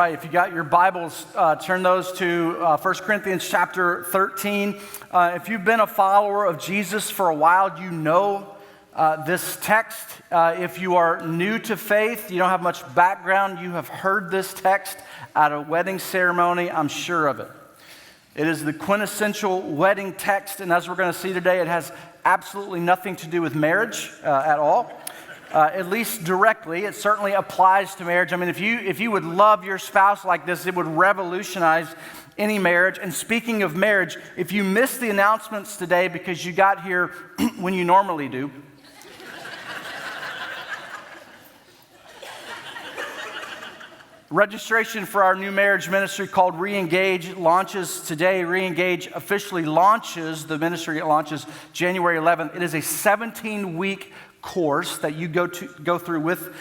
right, if you got your Bibles, turn those to 1 Corinthians chapter 13. If you've been a follower of Jesus for a while, you know this text. If you are new to faith, you don't have much background, you have heard this text at a wedding ceremony, I'm sure of it. It is the quintessential wedding text, and as we're going to see today, it has absolutely nothing to do with marriage at all. At least directly. It certainly applies to marriage. I mean, if you would love your spouse like this, it would revolutionize any marriage. And speaking of marriage, if you missed the announcements today because you got here when you normally do, registration for our new marriage ministry called Reengage launches today. Reengage officially launches, the ministry launches January 11th. It is a 17-week course that you go through with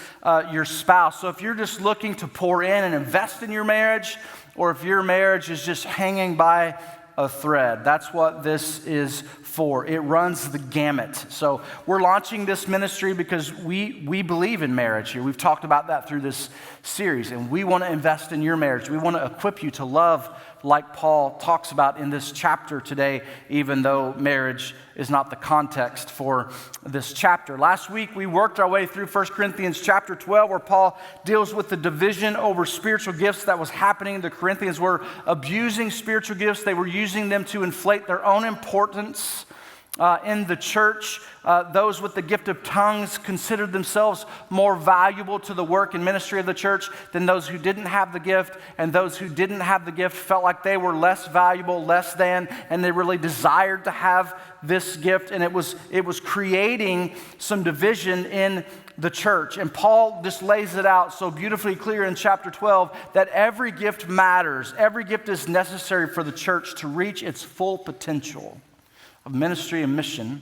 your spouse. So if you're just looking to pour in and invest in your marriage, or if your marriage is just hanging by a thread, that's what this is for. It runs the gamut. So we're launching this ministry because we believe in marriage here. We've talked about that through this series, and we want to invest in your marriage. We want to equip you to love like Paul talks about in this chapter today, even though marriage is not the context for this chapter. Last week, we worked our way through 1 Corinthians chapter 12, where Paul deals with the division over spiritual gifts that was happening. The Corinthians were abusing spiritual gifts. They were using them to inflate their own importance in the church. Those with the gift of tongues considered themselves more valuable to the work and ministry of the church than those who didn't have the gift, and those who didn't have the gift felt like they were less valuable, less than, and they really desired to have this gift, and it was creating some division in the church. And Paul just lays it out so beautifully clear in chapter 12 that every gift matters. Every gift is necessary for the church to reach its full potential of ministry and mission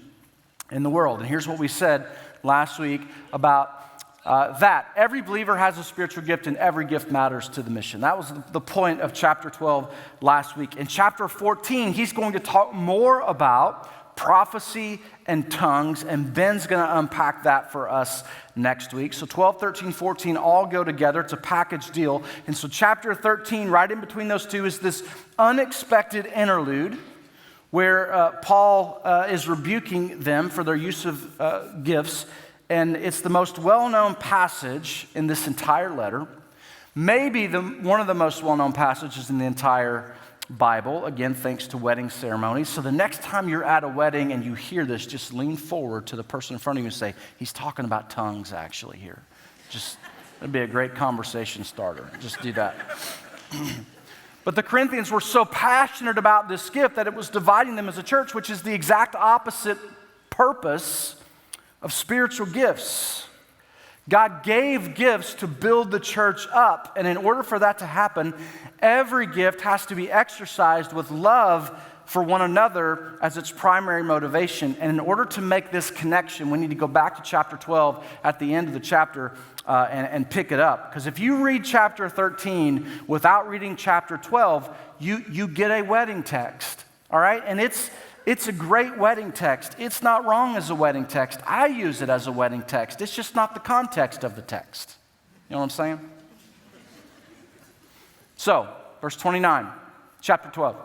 in the world. And here's what we said last week about that. Every believer has a spiritual gift, and every gift matters to the mission. That was the point of chapter 12 last week. In chapter 14, he's going to talk more about prophecy and tongues, and Ben's going to unpack that for us next week. So 12, 13, 14 all go together. It's a package deal. And so chapter 13, right in between those two, is this unexpected interlude where Paul is rebuking them for their use of gifts. And it's the most well-known passage in this entire letter. Maybe one of the most well-known passages in the entire Bible, again, thanks to wedding ceremonies. So the next time you're at a wedding and you hear this, just lean forward to the person in front of you and say, he's talking about tongues actually here. It'd be a great conversation starter. Just do that. But the Corinthians were so passionate about this gift that it was dividing them as a church, which is the exact opposite purpose of spiritual gifts. God gave gifts to build the church up, and in order for that to happen, every gift has to be exercised with love for one another as its primary motivation. And in order to make this connection, we need to go back to chapter 12 at the end of the chapter and pick it up. Because if you read chapter 13 without reading chapter 12, you get a wedding text, all right? And it's a great wedding text. It's not wrong as a wedding text. I use it as a wedding text. It's just not the context of the text. You know what I'm saying? So, verse 29, chapter 12.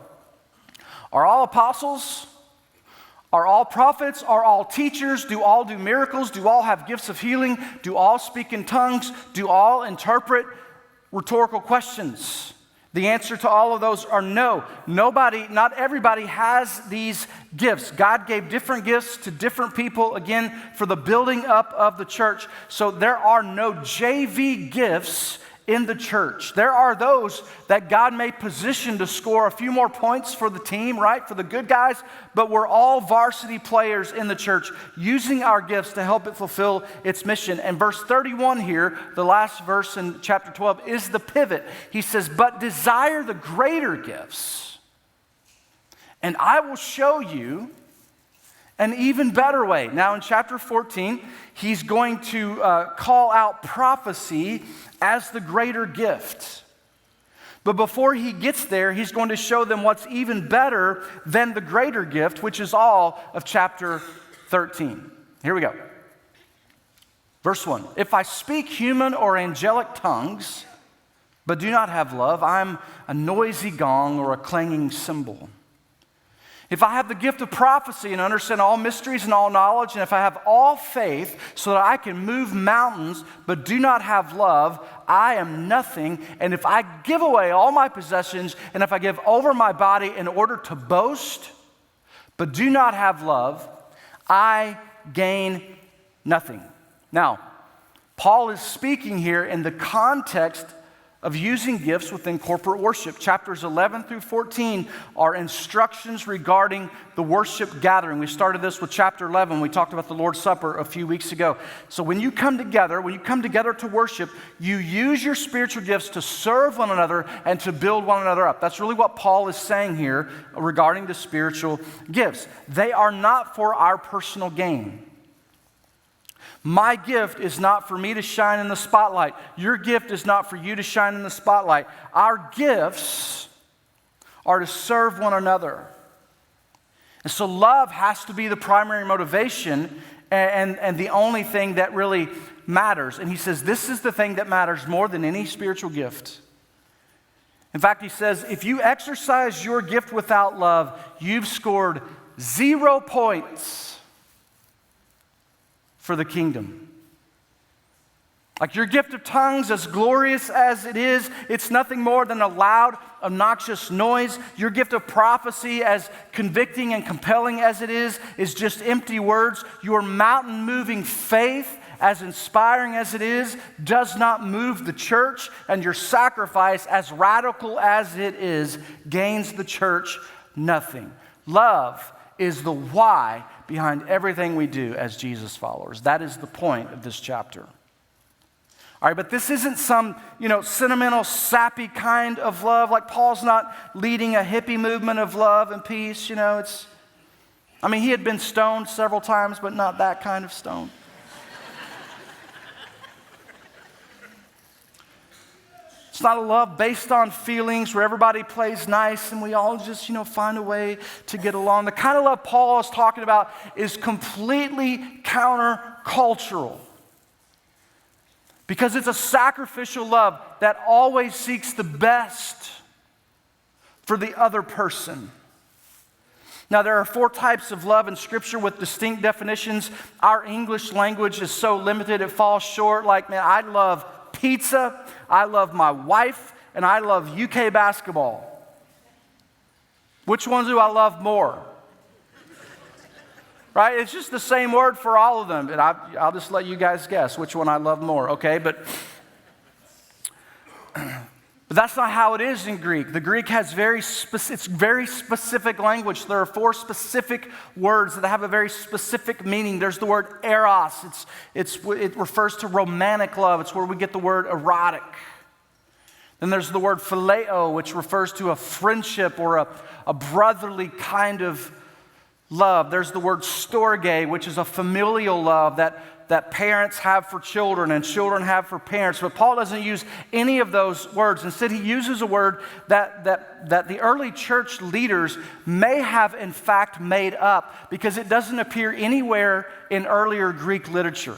Are all apostles? Are all prophets? Are all teachers? Do all do miracles? Do all have gifts of healing? Do all speak in tongues? Do all interpret? Rhetorical questions. The answer to all of those are no. Not everybody has these gifts. God gave different gifts to different people, again, for the building up of the church. So there are no JV gifts in the church. There are those that God may position to score a few more points for the team, right? For the good guys, but we're all varsity players in the church using our gifts to help it fulfill its mission. And verse 31 here, the last verse in chapter 12, is the pivot. He says, but desire the greater gifts, and I will show you an even better way. Now in chapter 14, he's going to call out prophecy as the greater gift. But before he gets there, he's going to show them what's even better than the greater gift, which is all of chapter 13. Here we go. Verse 1. If I speak human or angelic tongues, but do not have love, I'm a noisy gong or a clanging cymbal. If I have the gift of prophecy and understand all mysteries and all knowledge, and if I have all faith so that I can move mountains, but do not have love, I am nothing. And if I give away all my possessions, and if I give over my body in order to boast, but do not have love, I gain nothing. Now, Paul is speaking here in the context of using gifts within corporate worship. Chapters 11 through 14 are instructions regarding the worship gathering. We started this with chapter 11. We talked about the Lord's Supper a few weeks ago. So when you come together to worship, you use your spiritual gifts to serve one another and to build one another up. That's really what Paul is saying here regarding the spiritual gifts. They are not for our personal gain. My gift is not for me to shine in the spotlight. Your gift is not for you to shine in the spotlight. Our gifts are to serve one another. And so love has to be the primary motivation and the only thing that really matters. And he says this is the thing that matters more than any spiritual gift. In fact, he says, if you exercise your gift without love, you've scored 0 points for the kingdom. Like your gift of tongues, as glorious as it is, it's nothing more than a loud, obnoxious noise. Your gift of prophecy, as convicting and compelling as it is just empty words. Your mountain-moving faith, as inspiring as it is, does not move the church. And your sacrifice, as radical as it is, gains the church nothing. Love is the why behind everything we do as Jesus followers. That is the point of this chapter. All right, but this isn't some, sentimental, sappy kind of love. Like Paul's not leading a hippie movement of love and peace. He had been stoned several times, but not that kind of stone. It's not a love based on feelings where everybody plays nice and we all just, find a way to get along. The kind of love Paul is talking about is completely countercultural. Because it's a sacrificial love that always seeks the best for the other person. Now, there are 4 types of love in Scripture with distinct definitions. Our English language is so limited, it falls short. I love pizza, I love my wife, and I love UK basketball. Which ones do I love more? Right? It's just the same word for all of them. And I'll just let you guys guess which one I love more, okay? But that's not how it is in Greek. The Greek has very specific language. There are 4 specific words that have a very specific meaning. There's the word eros. It refers to romantic love. It's where we get the word erotic. Then there's the word phileo, which refers to a friendship or a brotherly kind of love. There's the word storge, which is a familial love that parents have for children and children have for parents. But Paul doesn't use any of those words. Instead, he uses a word that the early church leaders may have in fact made up because it doesn't appear anywhere in earlier Greek literature.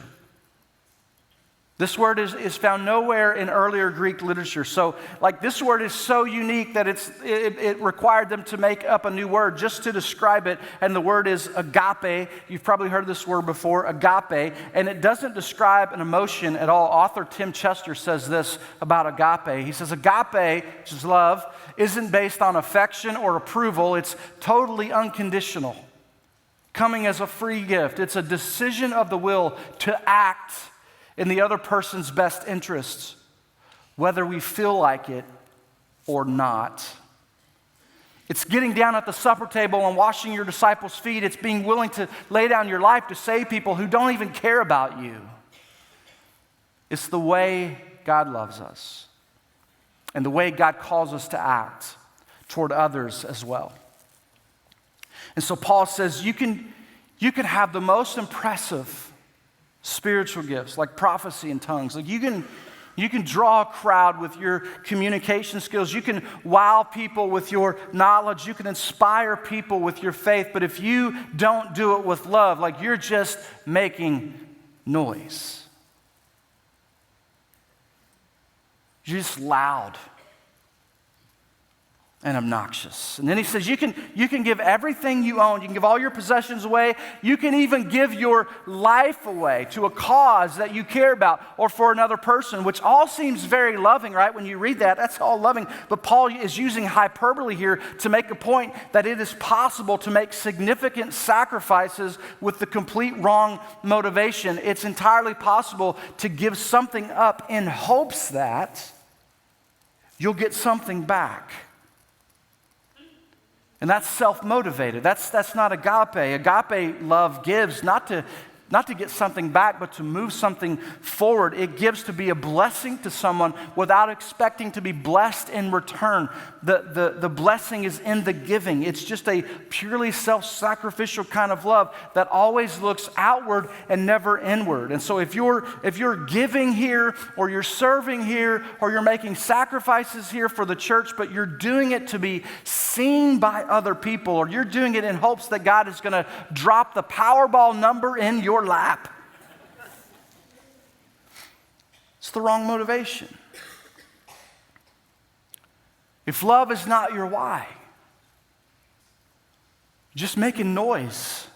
This word is found nowhere in earlier Greek literature. So, this word is so unique that it required them to make up a new word just to describe it. And the word is agape. You've probably heard this word before, agape. And it doesn't describe an emotion at all. Author Tim Chester says this about agape. He says, agape, which is love, isn't based on affection or approval. It's totally unconditional, coming as a free gift. It's a decision of the will to act in the other person's best interests, whether we feel like it or not. It's getting down at the supper table and washing your disciples' feet. It's being willing to lay down your life to save people who don't even care about you. It's the way God loves us and the way God calls us to act toward others as well. And so Paul says you can have the most impressive spiritual gifts like prophecy and tongues. You can draw a crowd with your communication skills. You can wow people with your knowledge. You can inspire people with your faith. But if you don't do it with love, you're just making noise. You're just loud and obnoxious. And then he says, you can give everything you own. You can give all your possessions away. You can even give your life away to a cause that you care about or for another person, which all seems very loving, right? When you read that, that's all loving. But Paul is using hyperbole here to make a point that it is possible to make significant sacrifices with the complete wrong motivation. It's entirely possible to give something up in hopes that you'll get something back. And that's self-motivated. That's not agape. Agape love gives not to get something back, but to move something forward. It gives to be a blessing to someone without expecting to be blessed in return. The blessing is in the giving. It's just a purely self-sacrificial kind of love that always looks outward and never inward. And so if you're giving here, or you're serving here, or you're making sacrifices here for the church, but you're doing it to be seen by other people, or you're doing it in hopes that God is going to drop the Powerball number in your lap, it's the wrong motivation. If love is not your why, you're just making noise.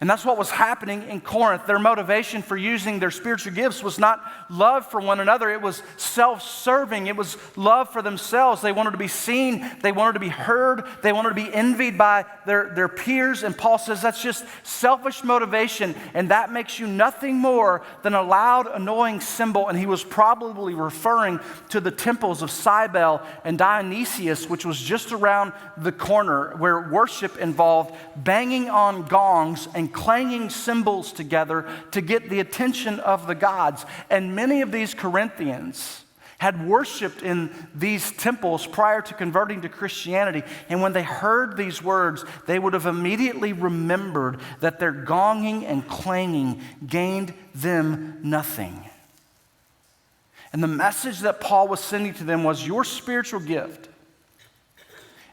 And that's what was happening in Corinth. Their motivation for using their spiritual gifts was not love for one another. It was self-serving. It was love for themselves. They wanted to be seen. They wanted to be heard. They wanted to be envied by their peers. And Paul says that's just selfish motivation, and that makes you nothing more than a loud, annoying cymbal. And he was probably referring to the temples of Cybele and Dionysius, which was just around the corner, where worship involved banging on gongs and clanging cymbals together to get the attention of the gods. And many of these Corinthians had worshiped in these temples prior to converting to Christianity. And when they heard these words, they would have immediately remembered that their gonging and clanging gained them nothing. And the message that Paul was sending to them was, your spiritual gift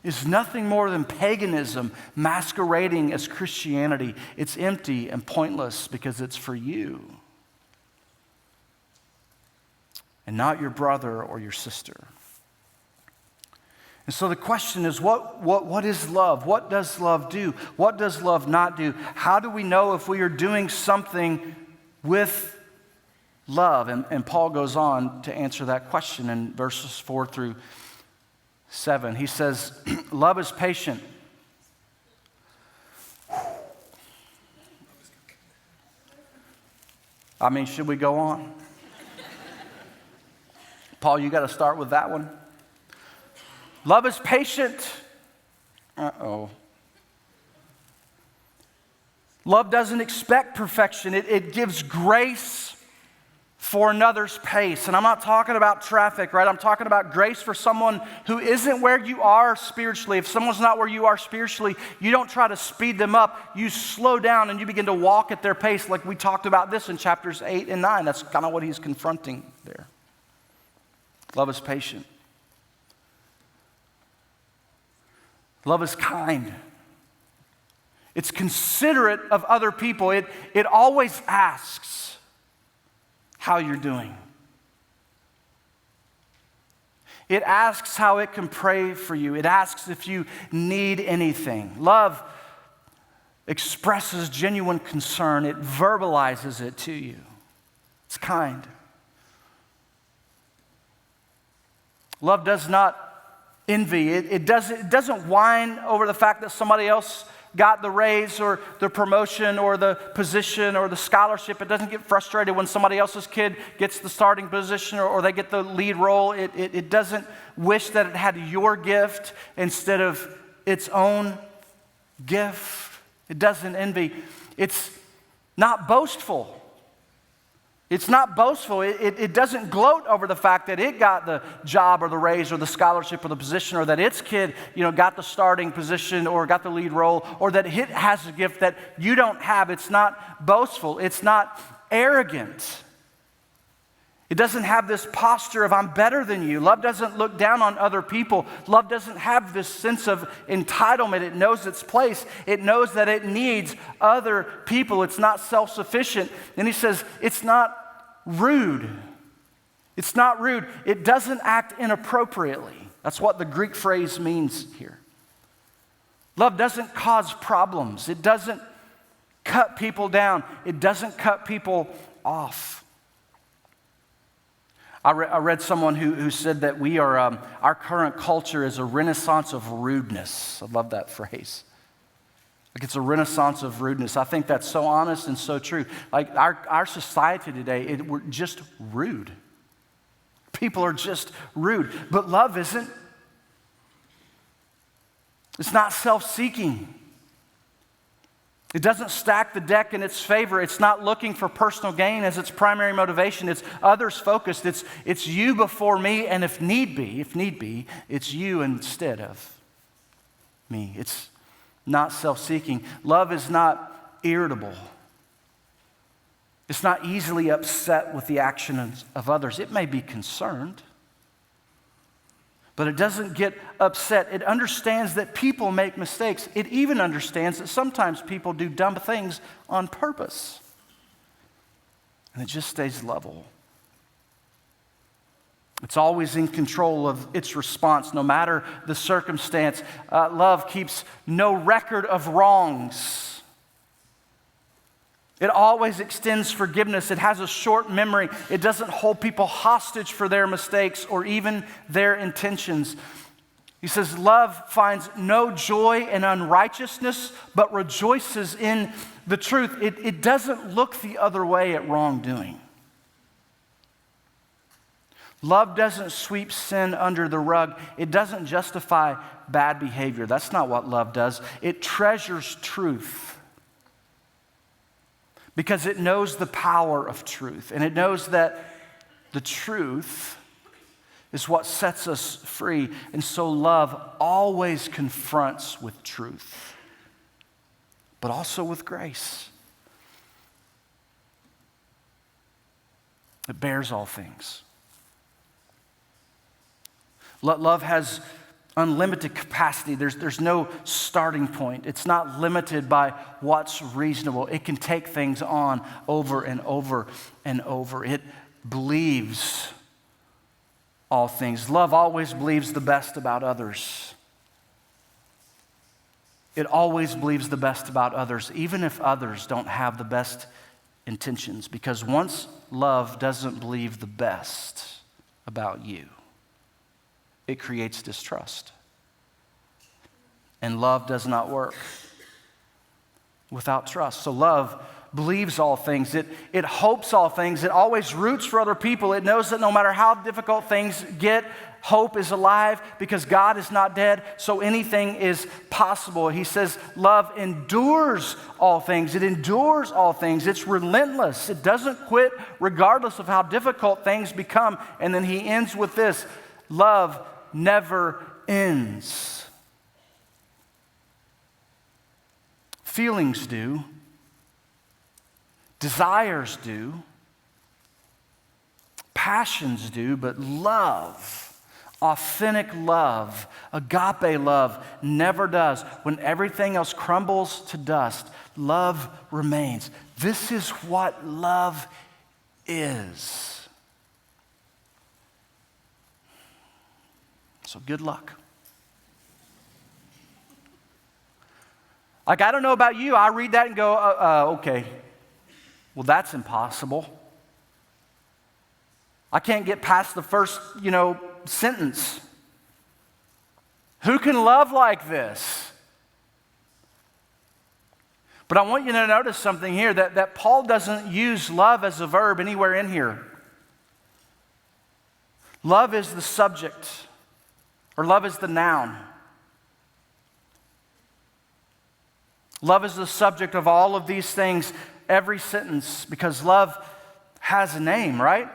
is nothing more than paganism masquerading as Christianity. It's empty and pointless because it's for you and not your brother or your sister. And so the question is, what is love? What does love do? What does love not do? How do we know if we are doing something with love? And Paul goes on to answer that question in verses 4 through 7. He says, love is patient. I mean, should we go on? Paul, you got to start with that one. Love is patient. Uh-oh. Love doesn't expect perfection. It gives grace for another's pace. And I'm not talking about traffic, right? I'm talking about grace for someone who isn't where you are spiritually. If someone's not where you are spiritually, you don't try to speed them up. You slow down and you begin to walk at their pace, like we talked about this in chapters 8 and 9. That's kind of what he's confronting there. Love is patient. Love is kind. It's considerate of other people. It always asks how you're doing. It asks how it can pray for you. It asks if you need anything. Love expresses genuine concern. It verbalizes it to you. It's kind. Love does not envy. It doesn't whine over the fact that somebody else got the raise or the promotion or the position or the scholarship. It doesn't get frustrated when somebody else's kid gets the starting position or they get the lead role. It doesn't wish that it had your gift instead of its own gift. It doesn't envy. It's not boastful. It's not boastful. It doesn't gloat over the fact that it got the job or the raise or the scholarship or the position, or that its kid, got the starting position or got the lead role, or that it has a gift that you don't have. It's not boastful. It's not arrogant. It doesn't have this posture of I'm better than you. Love doesn't look down on other people. Love doesn't have this sense of entitlement. It knows its place. It knows that it needs other people. It's not self-sufficient. And he says it's not rude. It's not rude. It doesn't act inappropriately. That's what the Greek phrase means here. Love doesn't cause problems. It doesn't cut people down. It doesn't cut people off. I read someone who said that we are, our current culture is a renaissance of rudeness. I love that phrase. Like it's a renaissance of rudeness. I think that's so honest and so true. Like our society today, we're just rude. People are just rude. But love isn't. It's not self-seeking. It doesn't stack the deck in its favor. It's not looking for personal gain as its primary motivation. It's others focused. It's you before me, and if need be, it's you instead of me. It's not self-seeking. Love is not irritable. It's not easily upset with the actions of others. It may be concerned, but it doesn't get upset. It understands that people make mistakes. It even understands that sometimes people do dumb things on purpose. And it just stays level. It's always in control of its response, no matter the circumstance. Love keeps no record of wrongs. It always extends forgiveness. It has a short memory. It doesn't hold people hostage for their mistakes or even their intentions. He says, love finds no joy in unrighteousness, but rejoices in the truth. It doesn't look the other way at wrongdoing. Love doesn't sweep sin under the rug. It doesn't justify bad behavior. That's not what love does. It treasures truth. Because it knows the power of truth, and it knows that the truth is what sets us free. And so love always confronts with truth, but also with grace. It bears all things. Love has unlimited capacity. There's no starting point. It's not limited by what's reasonable. It can take things on over and over and over. It believes all things. Love always believes the best about others. It always believes the best about others, even if others don't have the best intentions. Because once love doesn't believe the best about you, it creates distrust. And love does not work without trust. So love believes all things. It hopes all things. It always roots for other people. It knows that no matter how difficult things get, hope is alive because God is not dead, so anything is possible. He says love endures all things. It endures all things. It's relentless. It doesn't quit regardless of how difficult things become. And then he ends with this: love never ends. Feelings do. Desires do. Passions do. But love, authentic love, agape love, never does. When everything else crumbles to dust, love remains. This is what love is. So good luck. Like, I don't know about you. I read that and go, okay, well, that's impossible. I can't get past the first, sentence. Who can love like this? But I want you to notice something here, that Paul doesn't use love as a verb anywhere in here. Love is the subject. Or love is the noun. Love is the subject of all of these things, every sentence, because love has a name, right?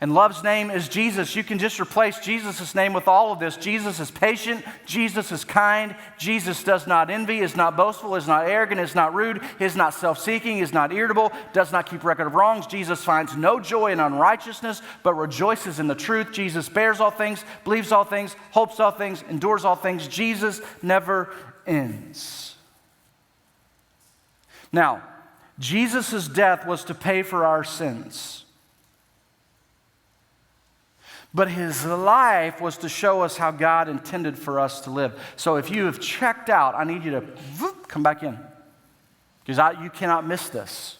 And love's name is Jesus. You can just replace Jesus' name with all of this. Jesus is patient. Jesus is kind. Jesus does not envy, is not boastful, is not arrogant, is not rude, is not self-seeking, is not irritable, does not keep record of wrongs. Jesus finds no joy in unrighteousness, but rejoices in the truth. Jesus bears all things, believes all things, hopes all things, endures all things. Jesus never ends. Now, Jesus' death was to pay for our sins. But his life was to show us how God intended for us to live. So if you have checked out, I need you to come back in. Because you cannot miss this.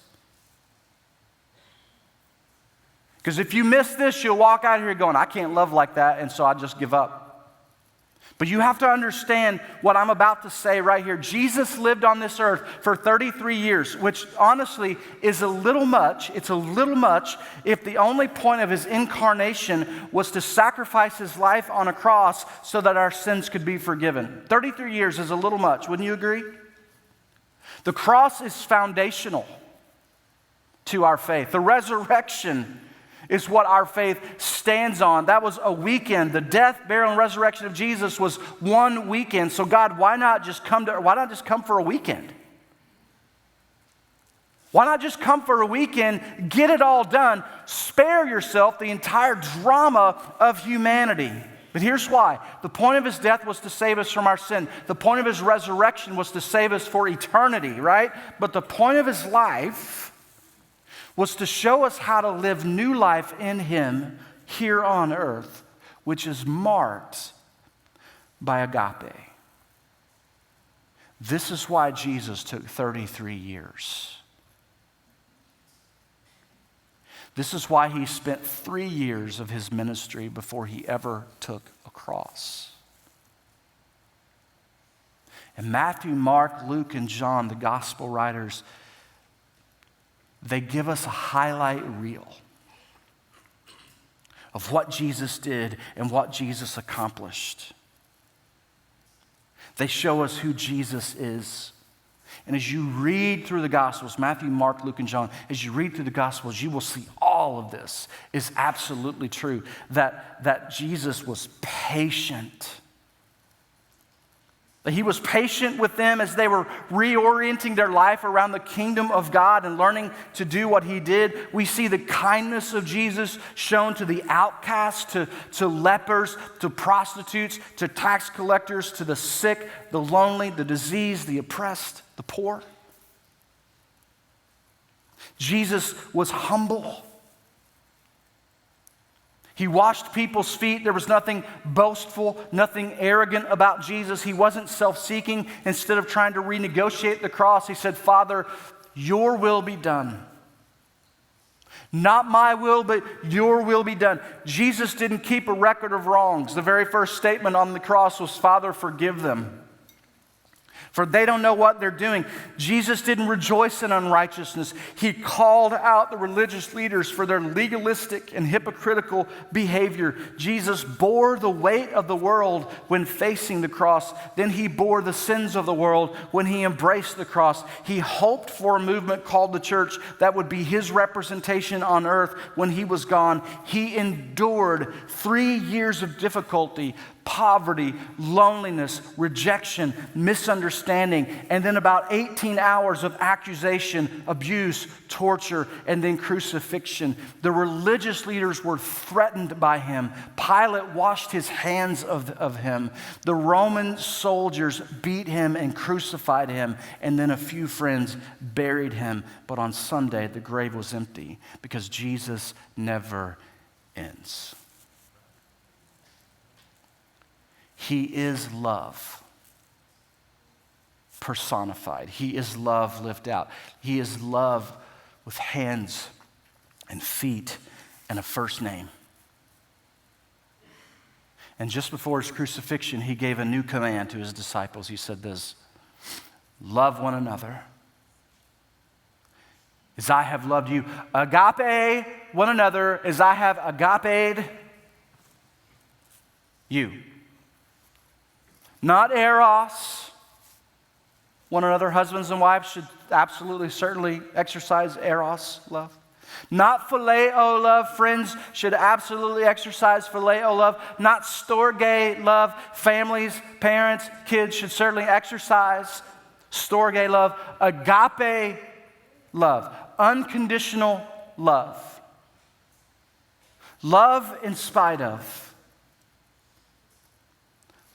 Because if you miss this, you'll walk out here going, I can't love like that, and so I just give up. But you have to understand what I'm about to say right here. Jesus lived on this earth for 33 years, which honestly is a little much. It's a little much if the only point of his incarnation was to sacrifice his life on a cross so that our sins could be forgiven. 33 years is a little much, wouldn't you agree? The cross is foundational to our faith. The resurrection is what our faith stands on. That was a weekend. The death, burial, and resurrection of Jesus was one weekend. So God, why not just come for a weekend? Why not just come for a weekend, get it all done, spare yourself the entire drama of humanity? But here's why. The point of his death was to save us from our sin. The point of his resurrection was to save us for eternity, right? But the point of his life was to show us how to live new life in him here on earth, which is marked by agape. This is why Jesus took 33 years. This is why he spent 3 years of his ministry before he ever took a cross. And Matthew, Mark, Luke, and John, the gospel writers, they give us a highlight reel of what Jesus did and what Jesus accomplished. They show us who Jesus is. And as you read through the Gospels, Matthew, Mark, Luke, and John, as you read through the Gospels, you will see all of this is absolutely true. That Jesus was patient. That he was patient with them as they were reorienting their life around the kingdom of God and learning to do what he did. We see the kindness of Jesus shown to the outcasts, to lepers, to prostitutes, to tax collectors, to the sick, the lonely, the diseased, the oppressed, the poor. Jesus was humble. He washed people's feet. There was nothing boastful, nothing arrogant about Jesus. He wasn't self-seeking. Instead of trying to renegotiate the cross, he said, Father, your will be done. Not my will, but your will be done. Jesus didn't keep a record of wrongs. The very first statement on the cross was, Father, forgive them, for they don't know what they're doing. Jesus didn't rejoice in unrighteousness. He called out the religious leaders for their legalistic and hypocritical behavior. Jesus bore the weight of the world when facing the cross. Then he bore the sins of the world when he embraced the cross. He hoped for a movement called the church that would be his representation on earth when he was gone. He endured 3 years of difficulty, poverty, loneliness, rejection, misunderstanding, and then about 18 hours of accusation, abuse, torture, and then crucifixion. The religious leaders were threatened by him. Pilate washed his hands of him. The Roman soldiers beat him and crucified him, and then a few friends buried him. But on Sunday, the grave was empty because Jesus never ends. He is love personified. He is love lived out. He is love with hands and feet and a first name. And just before his crucifixion, he gave a new command to his disciples. He said this, love one another as I have loved you. Agape one another as I have agape'd you. Not eros. One another, husbands and wives should absolutely, certainly exercise eros love. Not phileo love. Friends should absolutely exercise phileo love. Not storge love. Families, parents, kids should certainly exercise storge love. Agape love. Unconditional love. Love in spite of.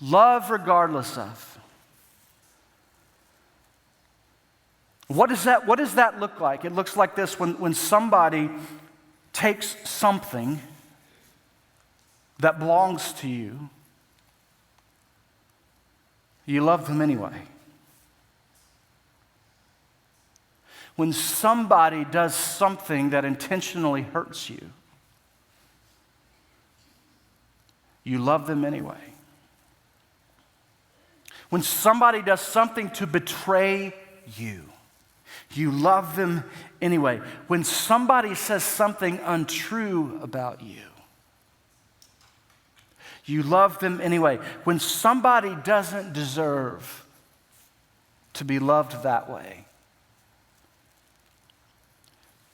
Love regardless of. What does that look like? It looks like this when somebody takes something that belongs to you, you love them anyway. When somebody does something that intentionally hurts you, you love them anyway. When somebody does something to betray you, you love them anyway. When somebody says something untrue about you, you love them anyway. When somebody doesn't deserve to be loved that way,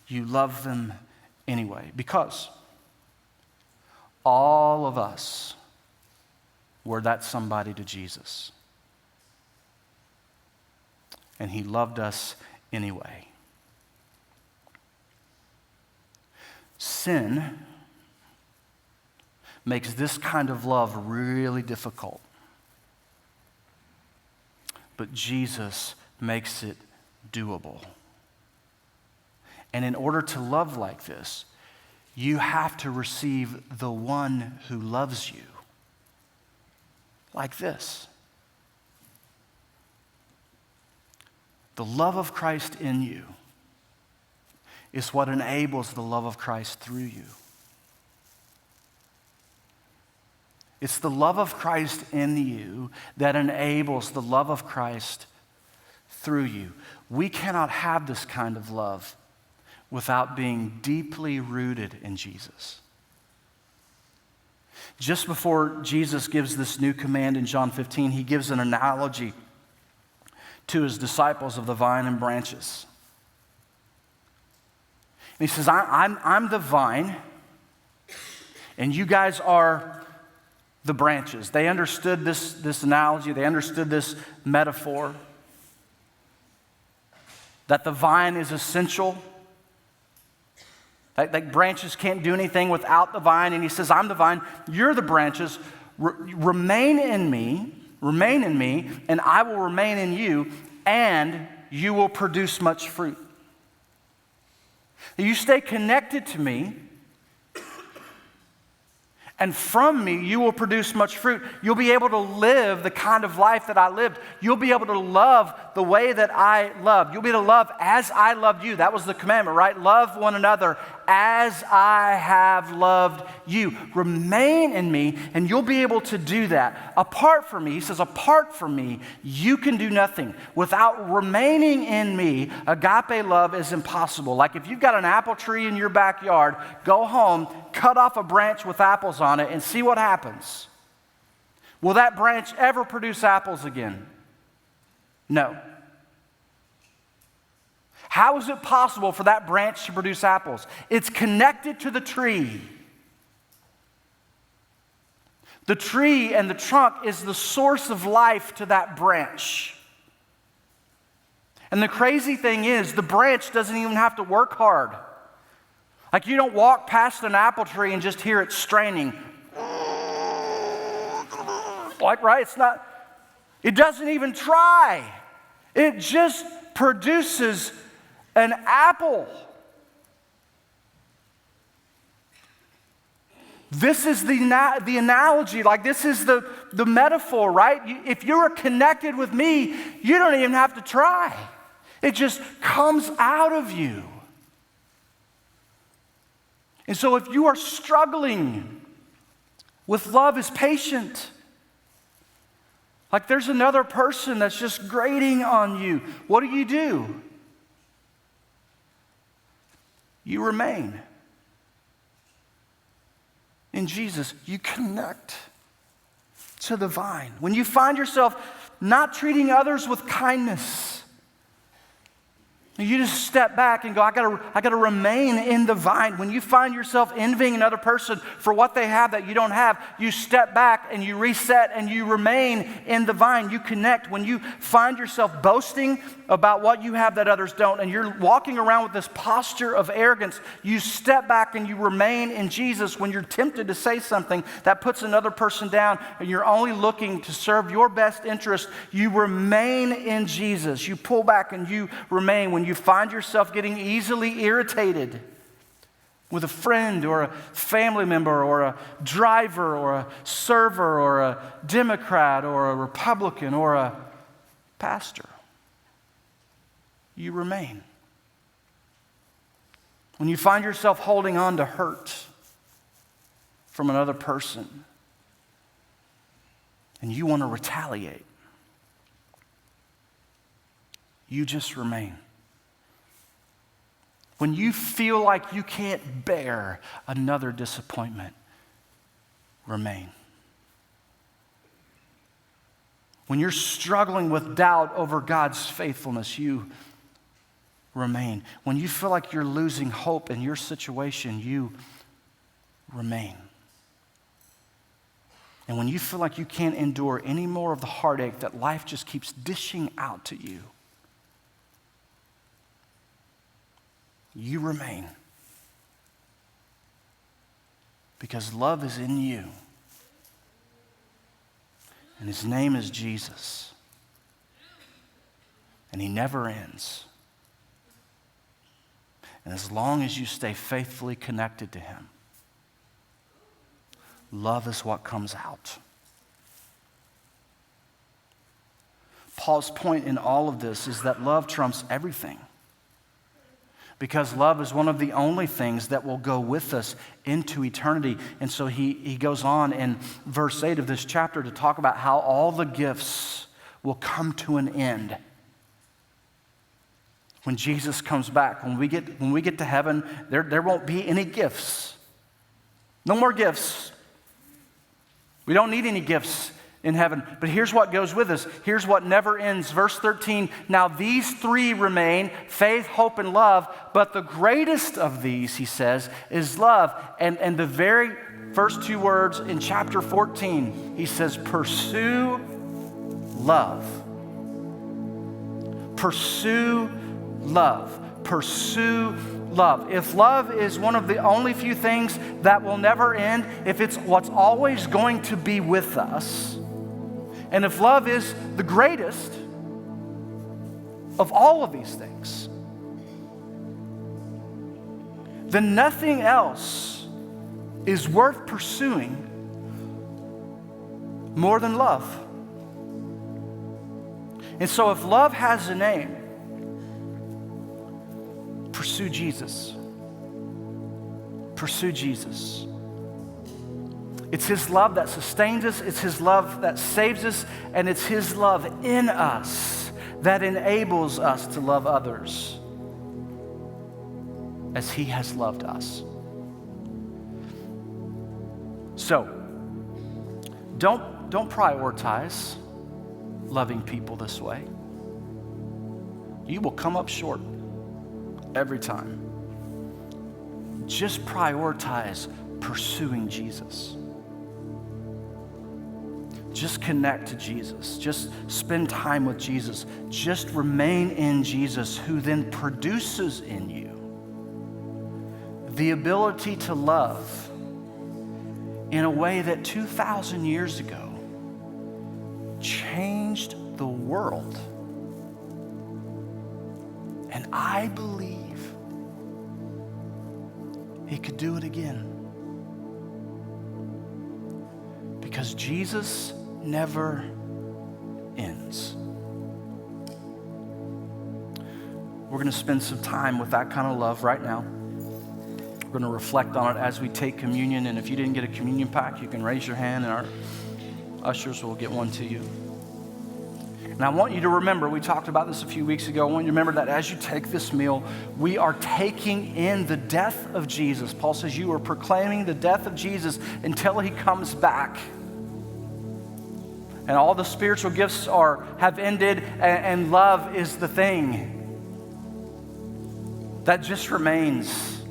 you love them anyway. Because all of us were that somebody to Jesus. And he loved us anyway. Sin makes this kind of love really difficult. But Jesus makes it doable. And in order to love like this, you have to receive the one who loves you like this. The love of Christ in you is what enables the love of Christ through you. It's the love of Christ in you that enables the love of Christ through you. We cannot have this kind of love without being deeply rooted in Jesus. Just before Jesus gives this new command in John 15, he gives an analogy to his disciples of the vine and branches. And he says, I'm the vine, and you guys are the branches. They understood this analogy. They understood this metaphor, that the vine is essential. Like branches can't do anything without the vine. And he says, I'm the vine, you're the branches. Remain in me, and I will remain in you, and you will produce much fruit. You stay connected to me, and from me, you will produce much fruit. You'll be able to live the kind of life that I lived. You'll be able to love the way that I loved. You'll be able to love as I loved you. That was the commandment, right? Love one another as I have loved you. Remain in me, and you'll be able to do that. Apart from me, he says, apart from me, you can do nothing. Without remaining in me, agape love is impossible. Like if you've got an apple tree in your backyard, go home, cut off a branch with apples on it, and see what happens. Will that branch ever produce apples again? No. How is it possible for that branch to produce apples? It's connected to the tree. The tree and the trunk is the source of life to that branch. And the crazy thing is, the branch doesn't even have to work hard. Like you don't walk past an apple tree and just hear it straining. Like, right? It doesn't even try. It just produces an apple. This is the analogy, like this is the metaphor, right? If you're connected with me, you don't even have to try. It just comes out of you. And so if you are struggling with love is patient, like there's another person that's just grating on you, what do? You remain in Jesus. You connect to the vine. When you find yourself not treating others with kindness, you just step back and go, I gotta remain in the vine. When you find yourself envying another person for what they have that you don't have, you step back and you reset and you remain in the vine. You connect. When you find yourself boasting about what you have that others don't, and you're walking around with this posture of arrogance, you step back and you remain in Jesus. When you're tempted to say something that puts another person down and you're only looking to serve your best interest, you remain in Jesus. You pull back and you remain. When you find yourself getting easily irritated with a friend or a family member or a driver or a server or a Democrat or a Republican or a pastor. You remain. When you find yourself holding on to hurt from another person and you want to retaliate, you just remain. When you feel like you can't bear another disappointment, remain. When you're struggling with doubt over God's faithfulness, you remain. When you feel like you're losing hope in your situation, you remain. And when you feel like you can't endure any more of the heartache that life just keeps dishing out to you, you remain. Because love is in you. And his name is Jesus. And he never ends. And as long as you stay faithfully connected to him, love is what comes out. Paul's point in all of this is that love trumps everything. Because love is one of the only things that will go with us into eternity. And so he goes on in verse 8 of this chapter to talk about how all the gifts will come to an end when Jesus comes back. When we get to heaven, there won't be any gifts. No more gifts. We don't need any gifts in heaven. But here's what goes with us. Here's what never ends. Verse 13, now these three remain, faith, hope, and love. But the greatest of these, he says, is love. And the very first two words in chapter 14, he says, pursue love. Pursue love. Pursue love. If love is one of the only few things that will never end, if it's what's always going to be with us, and if love is the greatest of all of these things, then nothing else is worth pursuing more than love. And so if love has a name, pursue Jesus. Pursue Jesus. It's his love that sustains us, it's his love that saves us, and it's his love in us that enables us to love others as he has loved us. So, don't prioritize loving people this way. You will come up short every time. Just prioritize pursuing Jesus. Just connect to Jesus. Just spend time with Jesus. Just remain in Jesus, who then produces in you the ability to love in a way that 2,000 years ago changed the world. And I believe he could do it again. Because Jesus never ends. We're going to spend some time with that kind of love right now. We're going to reflect on it as we take communion. And if you didn't get a communion pack, you can raise your hand and our ushers will get one to you. And I want you to remember, we talked about this a few weeks ago, I want you to remember that as you take this meal, we are taking in the death of Jesus. Paul says you are proclaiming the death of Jesus until he comes back. And all the spiritual gifts have ended, and love is the thing that just remains.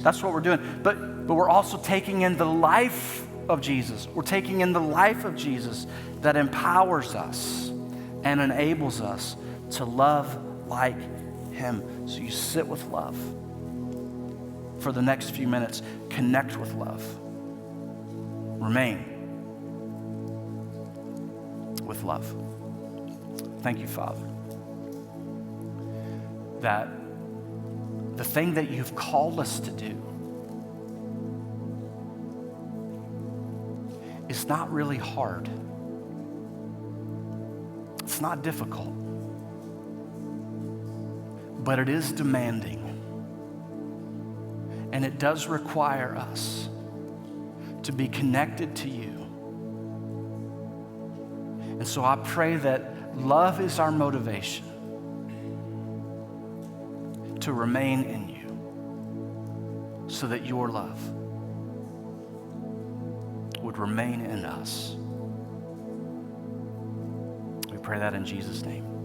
That's what we're doing. But we're also taking in the life of Jesus. We're taking in the life of Jesus that empowers us and enables us to love like him. So you sit with love for the next few minutes. Connect with love. Remain with love. Thank you, Father, that the thing that you've called us to do is not really hard. It's not difficult, but it is demanding. And it does require us to be connected to you. And so I pray that love is our motivation to remain in you, so that your love would remain in us. We pray that in Jesus' name.